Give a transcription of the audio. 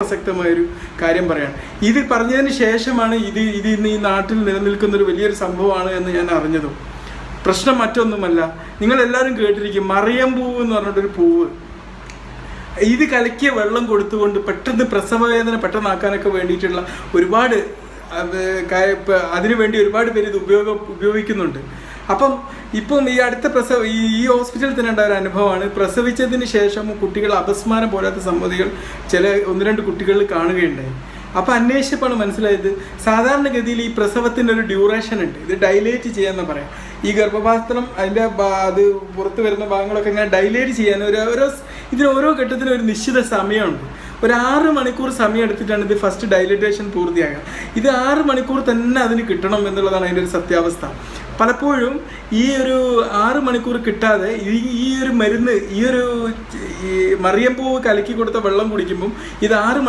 പ്രസക്തമായൊരു കാര്യം പറയാണ്. ഇത് പറഞ്ഞതിന് ശേഷമാണ് ഇത് ഇന്ന് ഈ നാട്ടിൽ നിലനിൽക്കുന്നൊരു വലിയൊരു സംഭവമാണ് എന്ന് ഞാൻ അറിഞ്ഞതും. പ്രശ്നം മറ്റൊന്നുമല്ല, നിങ്ങളെല്ലാവരും കേട്ടിരിക്കും മറിയം പൂവ് എന്ന് പറഞ്ഞിട്ടൊരു പൂവ്. ഇത് കലക്കിയ വെള്ളം കൊടുത്തുകൊണ്ട് പെട്ടെന്ന് പ്രസവവേദന പെട്ടെന്നാക്കാനൊക്കെ വേണ്ടിയിട്ടുള്ള ഒരുപാട് അതിനുവേണ്ടി ഒരുപാട് പേര് ഇത് ഉപയോഗിക്കുന്നുണ്ട്. ഇപ്പം ഈ അടുത്ത ഈ ഹോസ്പിറ്റലിൽ തന്നെ ഉണ്ടായ ഒരു അനുഭവമാണ്. പ്രസവിച്ചതിന് ശേഷം കുട്ടികൾ അപസ്മാരം പോലാത്ത സംഗതികൾ ചില 1-2 കുട്ടികളിൽ കാണുകയുണ്ടായി. അപ്പോൾ അന്വേഷിച്ചപ്പോഴാണ് മനസ്സിലായത്, സാധാരണഗതിയിൽ ഈ പ്രസവത്തിൻ്റെ ഒരു ഡ്യൂറേഷൻ ഉണ്ട്. ഇത് ഡൈലേറ്റ് ചെയ്യാമെന്ന് പറയാം. ഈ ഗർഭപാത്രം അതിൻ്റെ അത് പുറത്ത് വരുന്ന ഭാഗങ്ങളൊക്കെ ഇങ്ങനെ ഡൈലേറ്റ് ചെയ്യാൻ ഇതിന് ഓരോ ഘട്ടത്തിനും ഒരു നിശ്ചിത സമയമുണ്ട്. ഒരു 6 മണിക്കൂർ സമയം എടുത്തിട്ടാണ് ഇത് ഫസ്റ്റ് ഡൈലറ്റേഷൻ പൂർത്തിയാകുക. ഇത് 6 മണിക്കൂർ തന്നെ അതിന് കിട്ടണം എന്നുള്ളതാണ് അതിൻ്റെ ഒരു സത്യാവസ്ഥ. പലപ്പോഴും ഈ ഒരു 6 മണിക്കൂർ കിട്ടാതെ ഈ ഒരു മരുന്ന് ഈ മറിയം പൂവ് കലക്കി കൊടുത്ത വെള്ളം കുടിക്കുമ്പം ഇത് 6